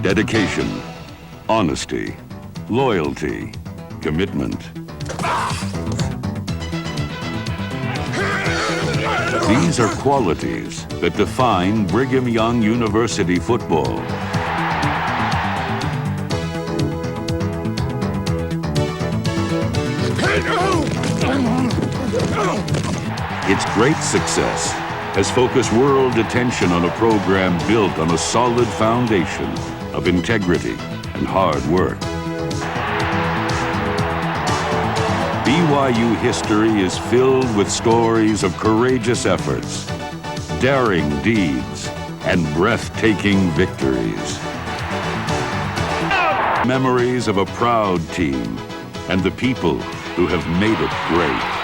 dedication, honesty, loyalty, commitment. These are qualities that define Brigham Young University football. Its great success has focused world attention on a program built on a solid foundation of integrity and hard work. BYU history is filled with stories of courageous efforts, daring deeds, and breathtaking victories. Memories of a proud team and the people who have made it great.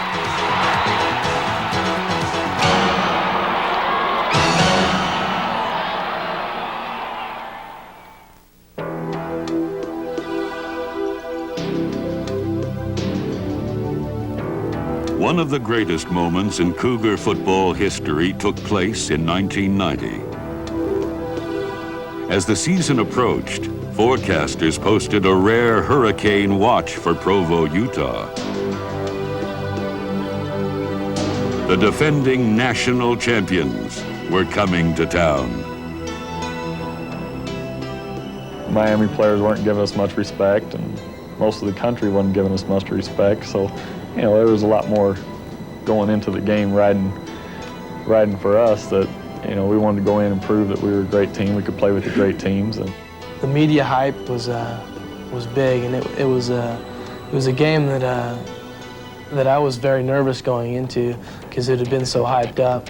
One of the greatest moments in Cougar football history took place in 1990. As the season approached, forecasters posted a rare hurricane watch for Provo, Utah. The defending national champions were coming to town. Miami players weren't giving us much respect, and most of the country wasn't giving us much respect, so you know, there was a lot more going into the game riding for us that, you know, we wanted to go in and prove that we were a great team. We could play with the great teams. And the media hype was big, and it was a game that I was very nervous going into because it had been so hyped up.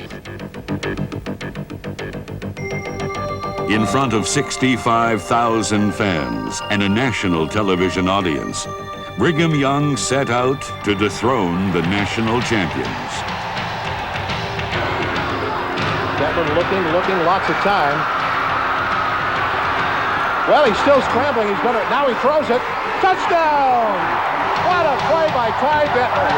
In front of 65,000 fans and a national television audience, Brigham Young set out to dethrone the national champions. Detmer looking, lots of time. Well, he's still scrambling. He's better. Now he throws it. Touchdown! What a play by Ty Detmer.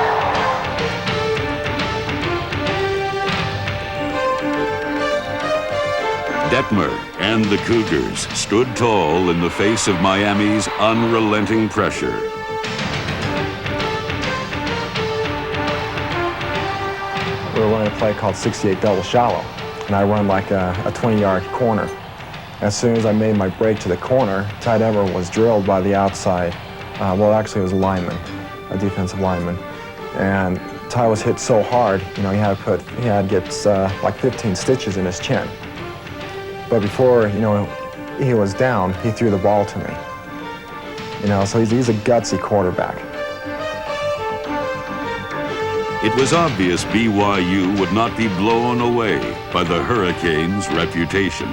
Detmer and the Cougars stood tall in the face of Miami's unrelenting pressure. We were running a play called 68 double shallow, and I run like a 20-yard corner. As soon as I made my break to the corner, Ty Detmer was drilled by the outside. Well, actually, it was a lineman, a defensive lineman, and Ty was hit so hard, you know, he had to get like 15 stitches in his chin. But before, you know, he was down, he threw the ball to me. You know, so he's a gutsy quarterback. It was obvious BYU would not be blown away by the Hurricanes' reputation.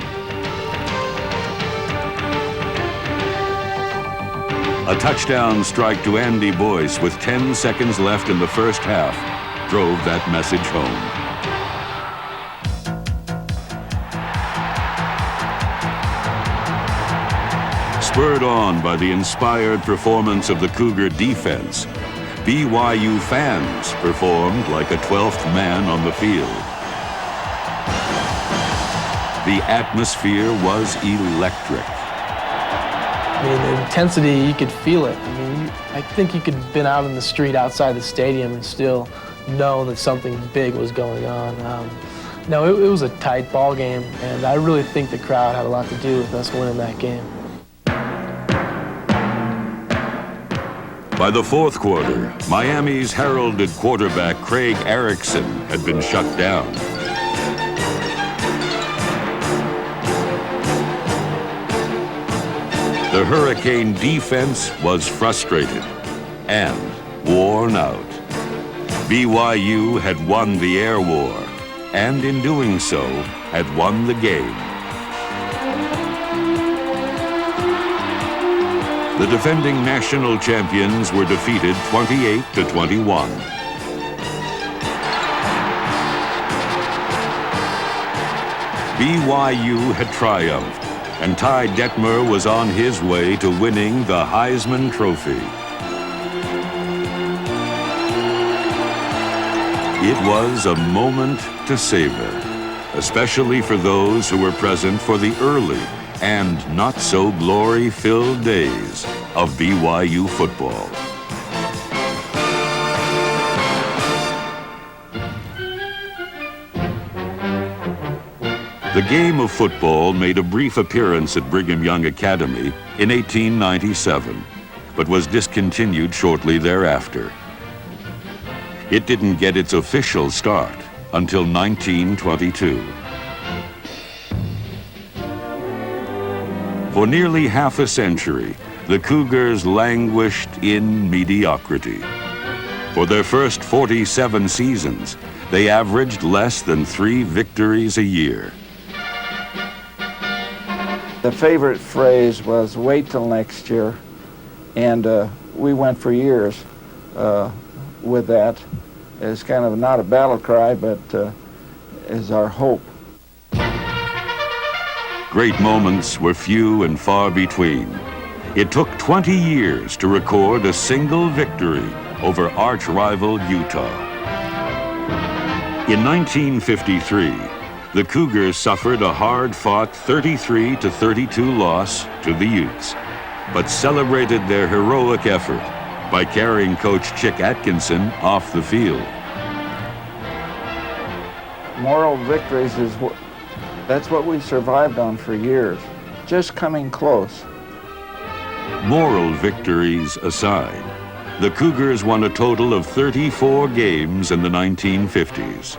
A touchdown strike to Andy Boyce with 10 seconds left in the first half drove that message home. Spurred on by the inspired performance of the Cougar defense, BYU fans performed like a 12th man on the field. The atmosphere was electric. I mean, the intensity, you could feel it. I mean, I think you could have been out in the street outside the stadium and still know that something big was going on. No, it was a tight ball game, and I really think the crowd had a lot to do with us winning that game. By the fourth quarter, Miami's heralded quarterback Craig Erickson had been shut down. The Hurricane defense was frustrated and worn out. BYU had won the air war, and in doing so, had won the game. The defending national champions were defeated 28-21. BYU had triumphed, and Ty Detmer was on his way to winning the Heisman Trophy. It was a moment to savor, especially for those who were present for the early and not-so-glory-filled days of BYU football. The game of football made a brief appearance at Brigham Young Academy in 1897, but was discontinued shortly thereafter. It didn't get its official start until 1922. For nearly half a century, the Cougars languished in mediocrity. For their first 47 seasons, they averaged less than 3 victories a year. The favorite phrase was, "Wait till next year," and we went for years with that. It's kind of not a battle cry, but is our hope. Great moments were few and far between. It took 20 years to record a single victory over arch-rival Utah. In 1953, the Cougars suffered a hard-fought 33-32 loss to the Utes, but celebrated their heroic effort by carrying Coach Chick Atkinson off the field. Moral victories that's what we survived on for years, just coming close. Moral victories aside, the Cougars won a total of 34 games in the 1950s.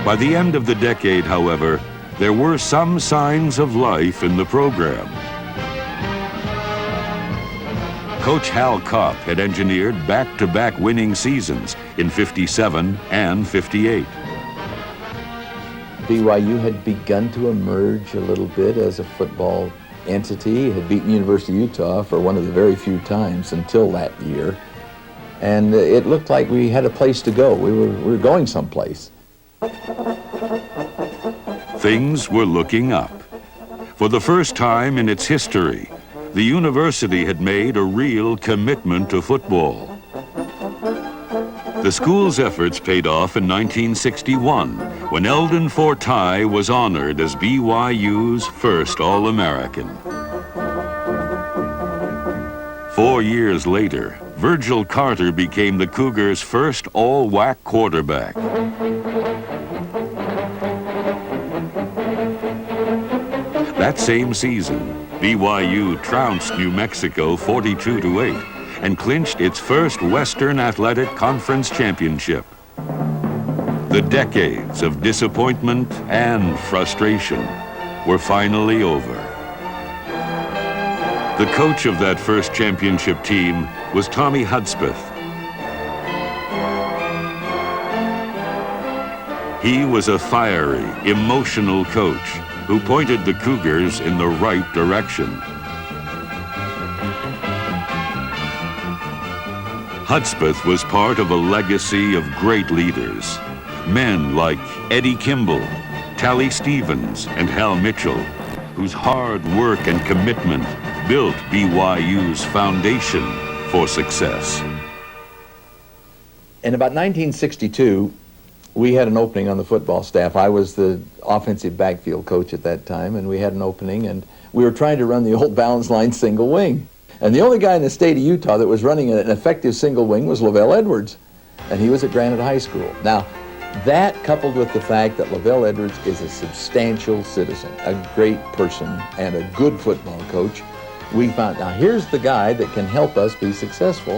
By the end of the decade, however, there were some signs of life in the program. Coach Hal Kopp had engineered back-to-back winning seasons in 57 and 58. BYU had begun to emerge a little bit as a football entity. It had beaten University of Utah for one of the very few times until that year. And it looked like we had a place to go. We were going someplace. Things were looking up. For the first time in its history, the university had made a real commitment to football. The school's efforts paid off in 1961 when Eldon Fortye was honored as BYU's first All-American. 4 years later, Virgil Carter became the Cougars' first all-WAC quarterback. That same season, BYU trounced New Mexico 42-8 and clinched its first Western Athletic Conference championship. The decades of disappointment and frustration were finally over. The coach of that first championship team was Tommy Hudspeth. He was a fiery, emotional coach who pointed the Cougars in the right direction. Hudspeth was part of a legacy of great leaders, men like Eddie Kimball, Tally Stevens, and Hal Mitchell, whose hard work and commitment built BYU's foundation for success. In about 1962, we had an opening on the football staff. I was the offensive backfield coach at that time, and we had an opening, and we were trying to run the old balance line single wing. And the only guy in the state of Utah that was running an effective single wing was Lavelle Edwards, and he was at Granite High School. Now, that coupled with the fact that Lavelle Edwards is a substantial citizen, a great person, and a good football coach, we found, now here's the guy that can help us be successful.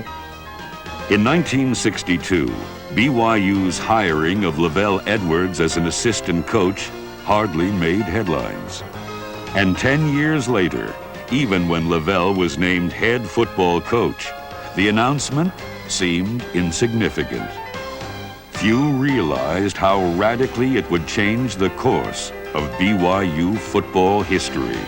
In 1962, BYU's hiring of Lavelle Edwards as an assistant coach hardly made headlines. And 10 years later, even when Lavelle was named head football coach, the announcement seemed insignificant. Few realized how radically it would change the course of BYU football history.